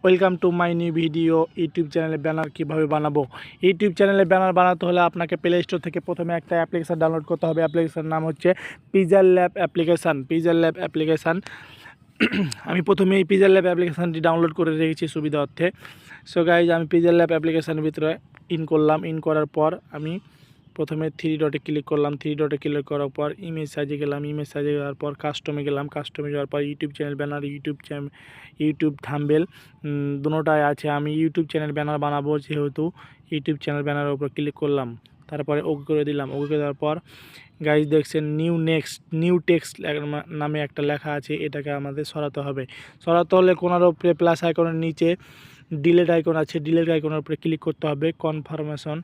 Welcome to my new video. YouTube চ্যানেলে banner কীভাবে বানাবো। ইউটিউব চ্যানেলে ব্যানার বানাতে হলে আপনাকে প্লে স্টোর থেকে প্রথমে একটা অ্যাপ্লিকেশান ডাউনলোড করতে হবে। অ্যাপ্লিকেশানের নাম হচ্ছে পিক্সেল ল্যাব অ্যাপ্লিকেশান। আমি প্রথমে এই পিক্সেল ল্যাব অ্যাপ্লিকেশানটি ডাউনলোড করে রেখেছি সুবিধা অর্থে। সো গাইজ, আমি পিক্সেল ল্যাব অ্যাপ্লিকেশানের ভিতরে ইন করলাম। ইন করার পর আমি প্রথমে থ্রি ডটে ক্লিক করলাম। থ্রি ডটে ক্লিক করার পর ইমেজ সাইজে গেলাম। ইমেজ সাইজে যাওয়ার পর কাস্টমে গেলাম। কাস্টমে যাওয়ার পর YouTube channel banner, YouTube thumbnail দুটোটাই আছে। আমি ইউটিউব চ্যানেল ব্যানার বানাবো, যেহেতু ইউটিউব চ্যানেল ব্যানারের উপর ক্লিক করলাম। তারপরে ওকে করে দিলাম। ওকে করে দেওয়ার পর গাইজ দেখছেন নিউ টেক্সট নামে একটা লেখা আছে। এটাকে আমাদের সরাতে হবে। সরাতে হলে কোনার উপরে প্লাস আইকনের নিচে ডিলেট আইকন আছে। ডিলেট আইকনের উপরে ক্লিক করতে হবে। কনফার্মেশন,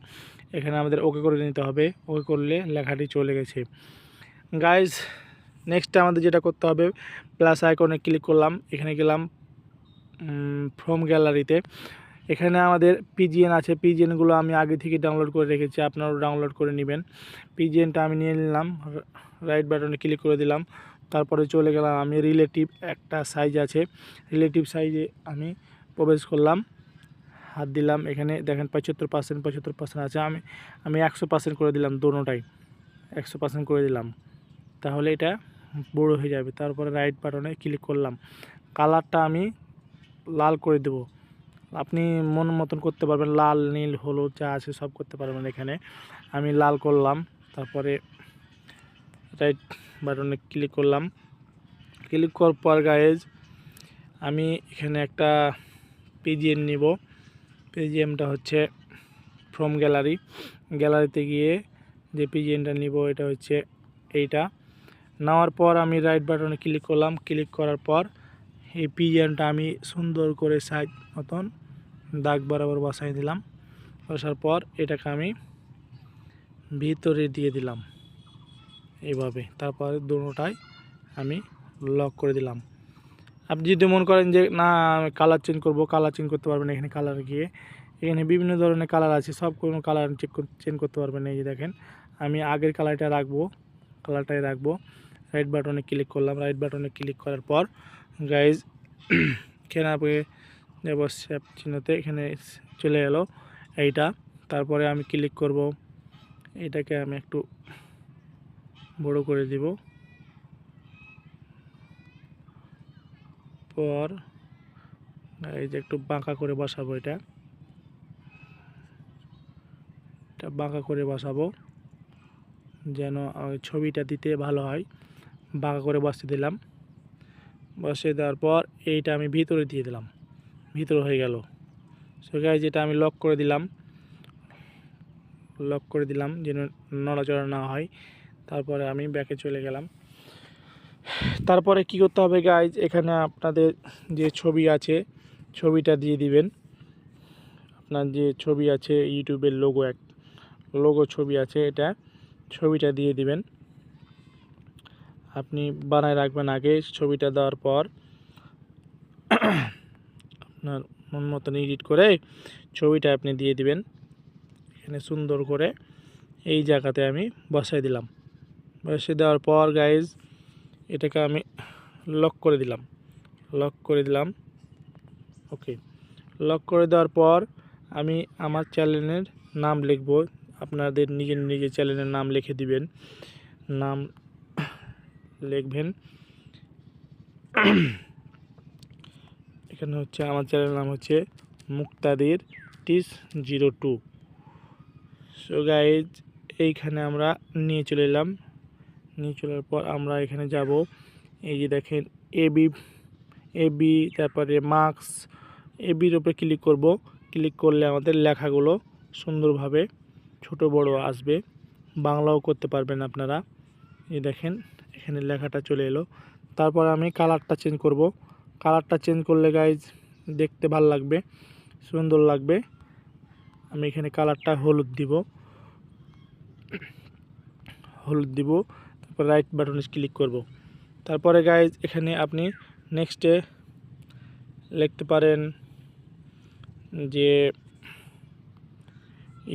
এখানে আমাদের ওকে করে নিতে হবে। ওকে করলে লেখাটি চলে গেছে। গাইজ, নেক্সট আমাদের যেটা করতে হবে, প্লাস আইকনে ক্লিক করলাম। এখানে গেলাম ফ্রম গ্যালারিতে। এখানে আমাদের পিজিএন আছে। পিজিএনগুলো আমি আগে থেকে ডাউনলোড করে রেখেছি, আপনারাও ডাউনলোড করে নেবেন। পিজিএনটা আমি নিয়ে নিলাম। রাইট বাটনে ক্লিক করে দিলাম। তারপরে চলে গেলাম আমি রিলেটিভ একটা সাইজ আছে, রিলেটিভ সাইজে আমি প্রবেশ করলাম। হাত দিলাম। এখানে দেখেন 75% আছে। আমি 100% করে দিলাম। দোনোটাই 100% করে দিলাম, তাহলে এটা বড় হয়ে যাবে। তারপরে রাইট বাটনে ক্লিক করলাম। কালারটা আমি লাল করে দেব। আপনি মন মতন করতে পারবেন, লাল, নীল, হলুদ যা আছে সব করতে পারবেন। এখানে আমি লাল করলাম। তারপরে রাইট বাটনে ক্লিক করলাম। ক্লিক করার পর গাইজ, আমি এখানে একটা পিজিএন নিব। পিজিএমটা হচ্ছে ফ্রম গ্যালারিতে গিয়ে যে পিজিএনটা নিব এটা হচ্ছে এইটা। নেওয়ার পর আমি রাইট বাটনে ক্লিক করলাম। ক্লিক করার পর এই পিজিএনটা আমি সুন্দর করে সাইজ মতন দাগ বরাবর বসাই দিলাম। বসার পর এটাকে আমি ভিতরে দিয়ে দিলাম এইভাবে। তারপরে দুটোটাই আমি লক করে দিলাম। আপনি যদি মনে করেন যে না কালার চেঞ্জ করবো, কালার চেঞ্জ করতে পারবেন। এখানে কালার গিয়ে এখানে বিভিন্ন ধরনের কালার আছে, সব কোনো কালার চেঞ্জ করতে পারবেন। এই যে দেখেন, আমি আগের কালারটাই রাখবো। রাইট বাটনে ক্লিক করলাম। রাইট বাটনে ক্লিক করার পর গাইজ, এখানে আপনি যাব শেপ চিহ্নতে, এখানে চলে এলো এইটা। তারপরে আমি ক্লিক করব। এটাকে আমি একটু বড় করে দিব। পর এই যে একটু বাঁকা করে বসাবো, এটা বাঁকা করে বসাবো যেন ছবিটা দিতে ভালো হয়। বাঁকা করে বসিয়ে দিলাম। বসিয়ে দেওয়ার পর এইটা আমি ভিতরে দিয়ে দিলাম। ভিতরে হয়ে গেল। সো গাইজ, যেটা আমি লক করে দিলাম যেন নড়াচড়া না হয়। তারপরে আমি ব্যাকে চলে গেলাম। তারপরে কি করতে হবে গাইজ, এখানে আপনাদের যে ছবি আছে ছবিটা দিয়ে দিবেন। আপনার যে ছবি আছে ইউটিউবের লোগো ছবি আছে, এটা ছবিটা দিয়ে দিবেন। আপনি বানায় রাখবেন আগে। ছবিটা দেওয়ার পর আপনার মন মতন এডিট করে ছবিটা আপনি দিয়ে দিবেন। এখানে সুন্দর করে এই জায়গাতে আমি বসাই দিলাম। বসিয়ে দেওয়ার পর গাইজ, এটাকে আমি লক করে দিলাম। ওকে, লক করে দেওয়ার পর আমি আমার চ্যানেলের নাম লিখব। আপনাদের নিজের চ্যানেলের নাম লিখে দিবেন। নাম লিখবেন। এখানে হচ্ছে আমার চ্যানেলের নাম হচ্ছে মুক্তাদির টিস02। সো গাইজ, এইখানে আমরা নিয়ে চলে এলাম। নিয়ে চলার পর আমরা এখানে যাব। এই যে দেখেন এবি, তারপরে মার্কস, এবির উপরে ক্লিক করব। ক্লিক করলে আমাদের লেখাগুলো সুন্দরভাবে ছোট বড় আসবে। বাংলাও করতে পারবেন আপনারা। এই দেখেন, এখানে লেখাটা চলে এলো। তারপর আমি কালারটা চেঞ্জ করব। কালারটা চেঞ্জ করলে গাইজ দেখতে ভালো লাগবে, সুন্দর লাগবে। আমি এখানে কালারটা হলুদ দিব। তারপর রাইট বাটনে ক্লিক করব। তারপরে গাইজ, এখানে আপনি নেক্সটে লিখতে পারেন যে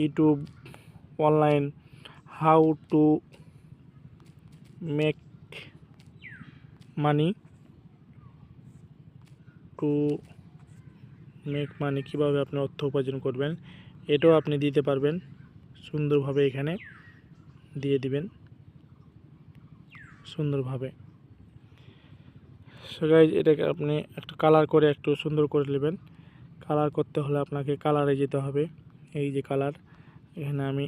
YouTube online how to make money to make money কীভাবে আপনি অর্থ উপার্জন করবেন এটাও আপনি দিতে পারবেন। সুন্দরভাবে এখানে দিয়ে দিবেন সুন্দরভাবে। সো গাইজ এটাকে আপনি একটা কালার করে একটু সুন্দর করে নেবেন। কালার করতে হলে আপনাকে কালারে যেতে হবে। এই যে কালার, এখানে আমি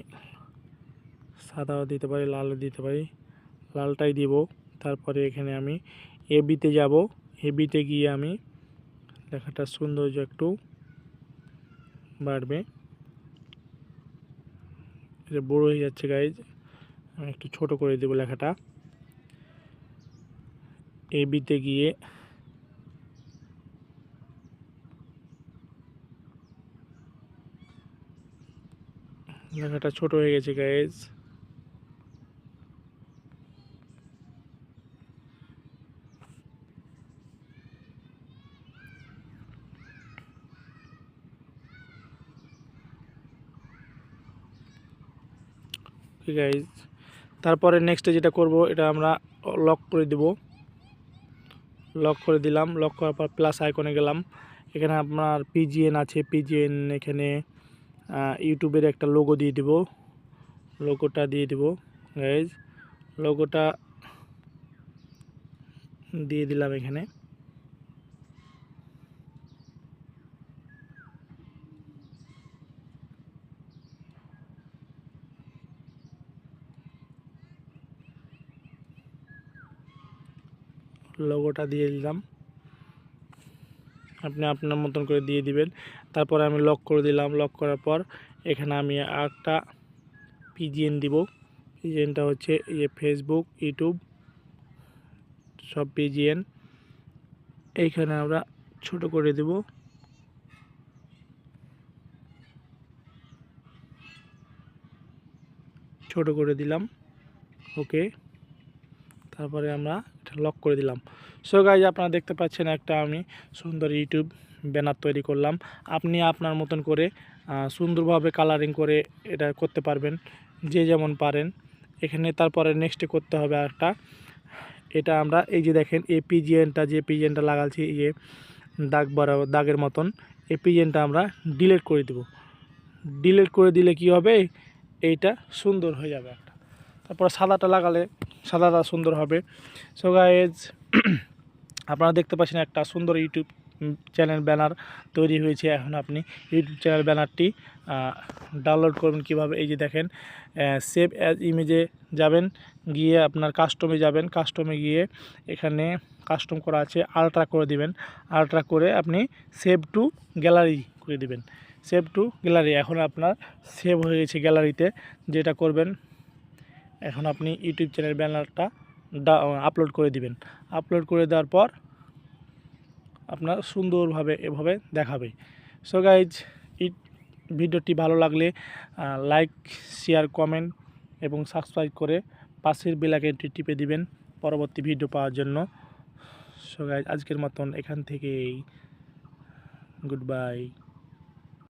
সাদাও দিতে পারি, লালও দিতে পারি, লালটাই দিব। তারপরে এখানে আমি এবিতে যাব, এবিতে গিয়ে আমি লেখাটার সৌন্দর্য একটু বাড়বে। এটা বড় হয়ে যাচ্ছে গাইজ, আমি একটু ছোট করে দেব লেখাটা। এবিতে গিয়ে লেখাটা ছোট হয়ে গেছে গাইজ। গাইজ তারপরে নেক্সটে যেটা করব, এটা আমরা লক করে দেব। লক করে দিলাম, লক করার পর প্লাস আইকনে গেলাম। এখানে আপনার পিজিএন আছে, পিজিএন এখানে ইউটিউবের একটা লোগো দিয়ে দেব। লোগোটা দিয়ে দেব গাইজ, লোগোটা দিয়ে দিলাম এখানে। লোগোটা দিয়ে দিলাম, আপনি আপনার মতন করে দিয়ে দিবেন। তারপরে আমি লক করে দিলাম। লক করার পর এখানে আমি একটা পিজিএন দিব। পিজিএনটা হচ্ছে এই ফেসবুক, ইউটিউব সব পিজিএন। এইখানে আমরা ছোট করে দেব। ছোট করে দিলাম, ওকে। তারপরে আমরা এটা লক করে দিলাম। সো গাইজ আপনারা দেখতে পাচ্ছেন একটা আমি সুন্দর ইউটিউব ব্যানার তৈরি করলাম। আপনি আপনার মতন করে সুন্দরভাবে কালারিং করে এটা করতে পারবেন, যে যেমন পারেন। এখানে তারপরে নেক্সটে করতে হবে একটা, এটা আমরা এই যে দেখেন এই পিজিএনটা, যে পিজিএনটা লাগাচ্ছি এই যে দাগ বরাবর দাগের মতন, এই পিজিএনটা আমরা ডিলিট করে দেব। ডিলিট করে দিলে কি হবে, এইটা সুন্দর হয়ে যাবে একটা। তারপর সাদাটা লাগালে সাদাটা সুন্দর হবে। সো গাইজ আপনারা দেখতে পাচ্ছেন একটা সুন্দর ইউটিউব চ্যানেল ব্যানার তৈরি হয়েছে। এখন আপনি ইউটিউব চ্যানেল ব্যানারটি ডাউনলোড করবেন কিভাবে, এই যে দেখেন সেভ অ্যাজ ইমেজে যাবেন, গিয়ে আপনার কাস্টমে যাবেন। কাস্টমে গিয়ে এখানে কাস্টম করা আছে, আলট্রা করে দিবেন। আলট্রা করে আপনি সেভ টু গ্যালারি করে দিবেন। সেভ টু গ্যালারি, এখন আপনার সেভ হয়ে গেছে গ্যালারিতে। যেটা করবেন, এখন আপনি ইউটিউব চ্যানেল ব্যানারটা আপলোড করে দিবেন। আপলোড করে দেওয়ার পর আপনার সুন্দরভাবে এভাবে দেখাবে। সো গাইজ ভিডিওটি ভালো লাগলে লাইক, শেয়ার, কমেন্ট এবং সাবস্ক্রাইব করে পাশের বেল আইকনটি টিপে দিবেন পরবর্তী ভিডিও পাওয়ার জন্য। সো গাইজ আজকের মতন এখান থেকেই গুড বাই।